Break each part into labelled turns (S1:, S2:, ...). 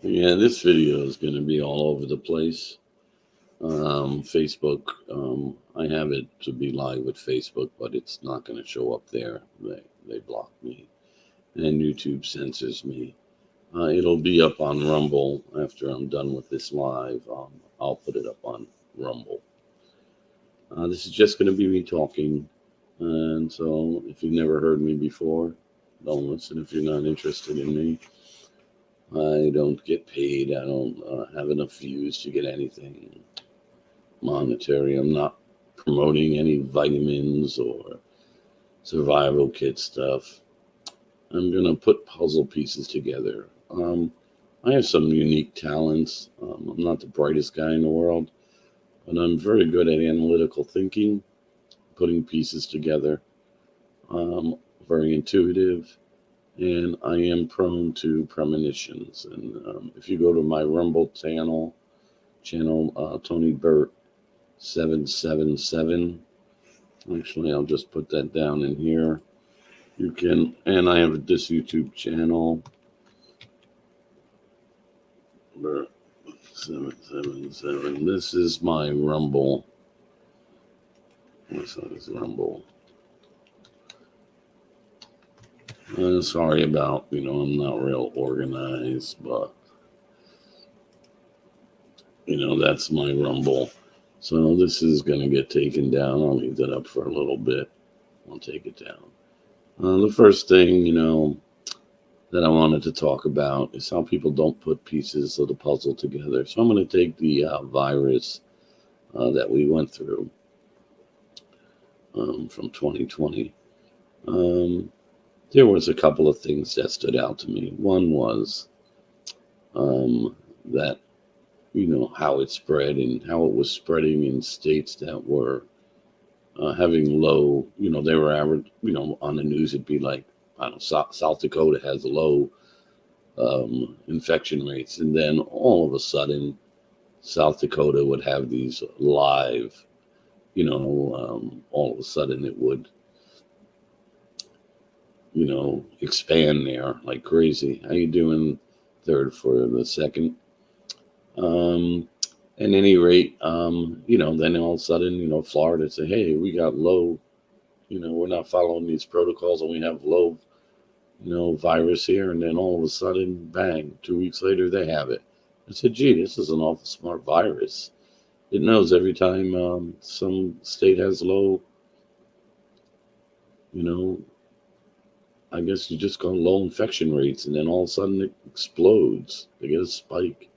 S1: Yeah, this video is going to be all over the place. Facebook, I have it to be live with Facebook, but it's not going to show up there. They block me, and YouTube censors me. It'll be up on Rumble after I'm done with this live. I'll put it up on Rumble. This is just going to be me talking, and so if you've never heard me before, don't listen if you're not interested in me. I don't get paid. I don't have enough views to get anything monetary. I'm not promoting any vitamins or survival kit stuff. I'm going to put puzzle pieces together. I have some unique talents. I'm not the brightest guy in the world, but I'm very good at analytical thinking, putting pieces together. Um, Very intuitive, and I am prone to premonitions. And if you go to my Rumble channel Tony Burt 777. Actually, I'll just put that down in here. You can, and I have this YouTube channel, Burt 777. This is my Rumble. This is Rumble. Sorry about, I'm not real organized, but, that's my Rumble. So this is going to get taken down. I'll leave that up for a little bit. I'll take it down. The first thing, that I wanted to talk about is how people don't put pieces of the puzzle together. So I'm going to take the virus that we went through from 2020. There was a couple of things that stood out to me. One was that how it spread and how it was spreading in states that were having low, they were average, on the news, it'd be like, I don't know, South Dakota has low infection rates. And then all of a sudden, South Dakota would have these live, all of a sudden it would, expand there like crazy. How you doing, third for the second? At any rate, then all of a sudden, Florida say, hey, we got low, we're not following these protocols and we have low, virus here. And then all of a sudden, bang, 2 weeks later, they have it. I said, gee, this is an awful smart virus. It knows every time some state has low, I guess you just call low infection rates. And then all of a sudden it explodes. They get a spike.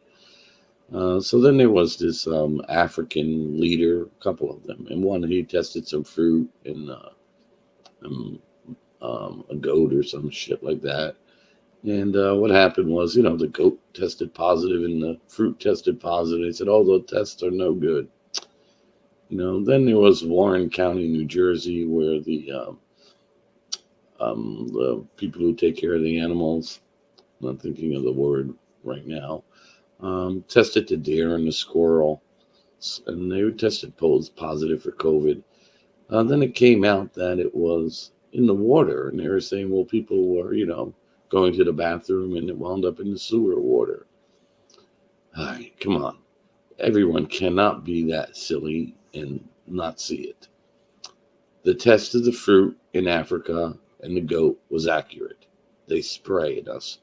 S1: So then there was this African leader, a couple of them, and one he tested some fruit and a goat or some shit like that. And what happened was, the goat tested positive and the fruit tested positive. They said, oh, the tests are no good. Then there was Warren County, New Jersey, where the people who take care of the animals, I'm not thinking of the word right now, tested the deer and the squirrel, and they were tested positive for COVID. Then it came out that it was in the water, and they were saying, well, people were, going to the bathroom, and it wound up in the sewer water. All right, come on. Everyone cannot be that silly and not see it. The test of the fruit in Africa and the goat was accurate. They sprayed us.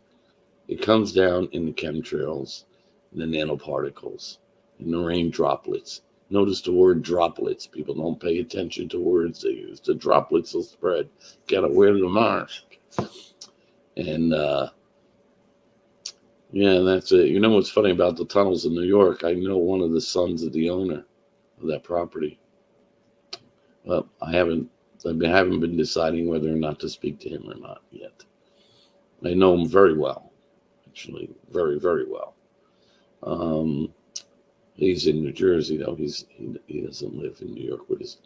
S1: It comes down in the chemtrails, the nanoparticles, and the rain droplets. Notice the word droplets. People don't pay attention to words they use. The droplets will spread. Gotta wear the mask. And yeah, that's it. You know what's funny about the tunnels in New York? I know one of the sons of the owner of that property. Well, I haven't been deciding whether or not to speak to him or not yet. I know him very well, actually, very, very well. He's in New Jersey, though. He doesn't live in New York with his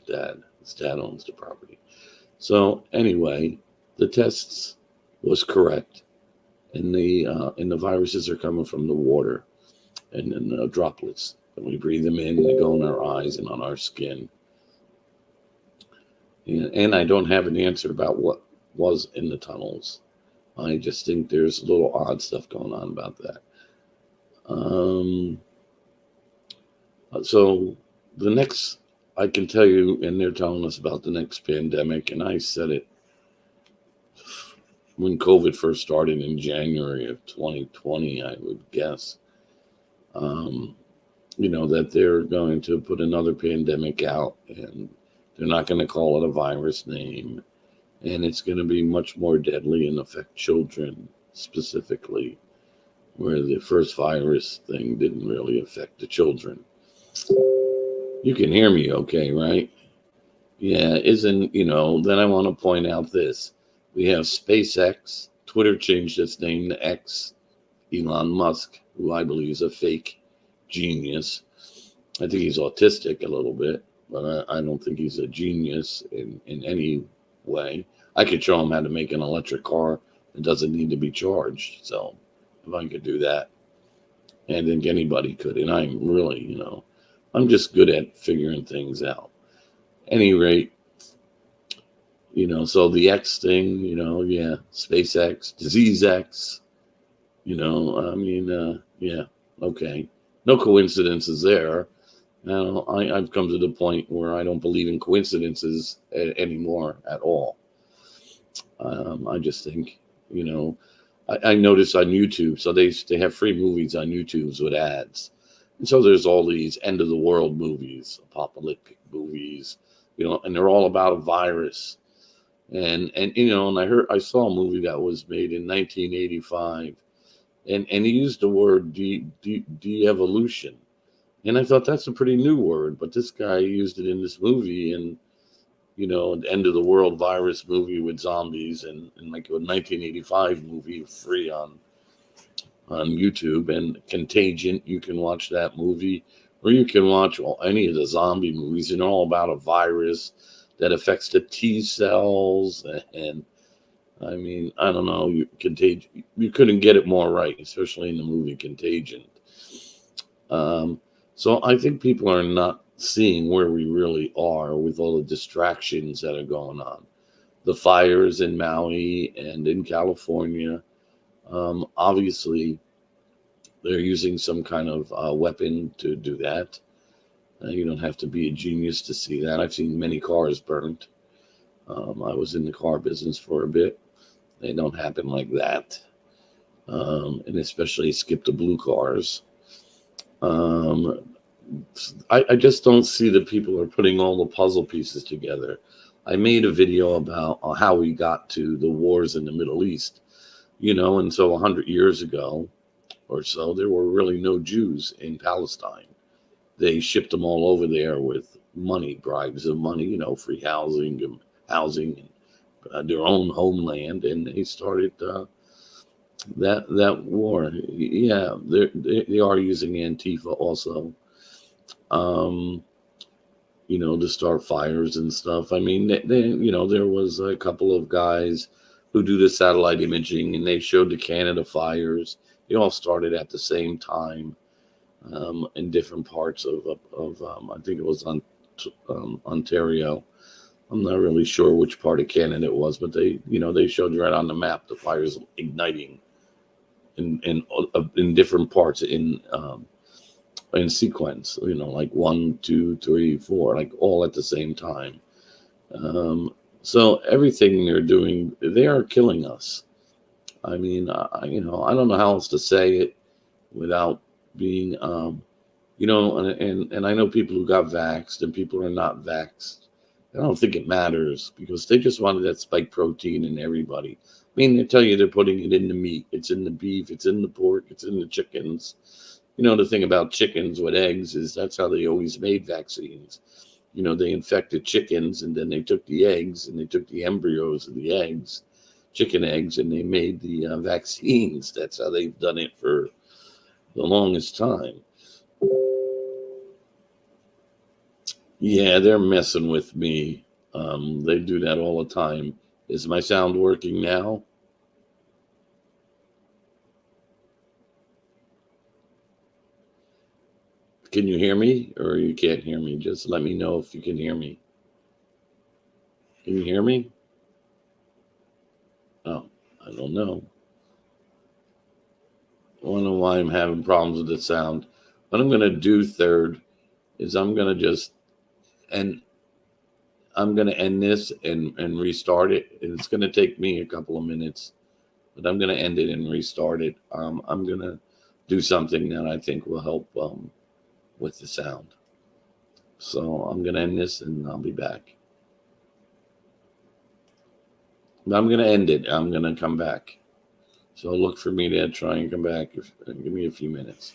S1: dad. His dad owns the property. So anyway, the tests was correct, and the viruses are coming from the water, and then the droplets. And we breathe them in, they go in our eyes and on our skin. And I don't have an answer about what was in the tunnels. I just think there's a little odd stuff going on about that. Um, so the next, I can tell you, and they're telling us about the next pandemic, and I said it when COVID first started in January of 2020, I would guess. Um, that they're going to put another pandemic out, and they're not going to call it a virus name, and it's going to be much more deadly and affect children specifically, where the first virus thing didn't really affect the children. You can hear me okay, right? Yeah, then I want to point out this. We have SpaceX. Twitter changed its name to X. Elon Musk, who I believe is a fake genius. I think he's autistic a little bit, but I don't think he's a genius in any way. I could show him how to make an electric car that doesn't need to be charged. So if I could do that, I think anybody could. And I'm really, I'm just good at figuring things out. Any rate, so the X thing, yeah, SpaceX, Disease X, yeah, okay. No coincidences there. Now, I've come to the point where I don't believe in coincidences anymore at all. I just think, you know, I notice on YouTube, so they have free movies on YouTube with ads. And so there's all these end of the world movies, apocalyptic movies, and they're all about a virus. And I saw a movie that was made in 1985, and he used the word de-evolution. And I thought that's a pretty new word, but this guy used it in this movie, and an end of the world virus movie with zombies, and like a 1985 movie free on YouTube, and Contagion. You can watch that movie, or you can watch any of the zombie movies, and they're all about a virus that affects the T cells. And I mean, I don't know, Contagion. You couldn't get it more right, especially in the movie Contagion. So I think people are not seeing where we really are with all the distractions that are going on. The fires in Maui and in California, obviously, they're using some kind of weapon to do that. You don't have to be a genius to see that. I've seen many cars burnt. I was in the car business for a bit. They don't happen like that. And especially skip the blue cars. Um, I just don't see that people are putting all the puzzle pieces together. I made a video about how we got to the wars in the Middle East, and so 100 years ago or so, there were really no Jews in Palestine. They shipped them all over there with money, bribes of money, free housing, and their own homeland, and they started that war. Yeah, they are using Antifa also, um, to start fires and stuff. I mean, there was a couple of guys who do the satellite imaging, and they showed the Canada fires. They all started at the same time, in different parts of I think it was on Ontario. I'm not really sure which part of Canada it was, but they showed right on the map the fires igniting in different parts in sequence. Like 1, 2, 3, 4, like all at the same time. So everything they're doing, they are killing us. I mean, I don't know how else to say it without being, and I know people who got vaxxed and people who are not vaxxed. I don't think it matters because they just wanted that spike protein in everybody. I mean, they tell you they're putting it in the meat, it's in the beef, it's in the pork, it's in the chickens. The thing about chickens with eggs is that's how they always made vaccines. They infected chickens, and then they took the eggs and they took the embryos of the eggs, chicken eggs, and they made the vaccines. That's how they've done it for the longest time. Yeah, they're messing with me. They do that all the time. Is my sound working now? Can you hear me, or you can't hear me? Just let me know if you can hear me. Can you hear me? Oh, I don't know. I don't know why I'm having problems with the sound. What I'm going to do third is I'm going to just end. I'm going to end this and restart it. It's going to take me a couple of minutes, but I'm going to end it and restart it. I'm going to do something that I think will help with the sound. So I'm going to end this and I'll be back. I'm going to end it. I'm going to come back. So look for me to try and come back. Give me a few minutes.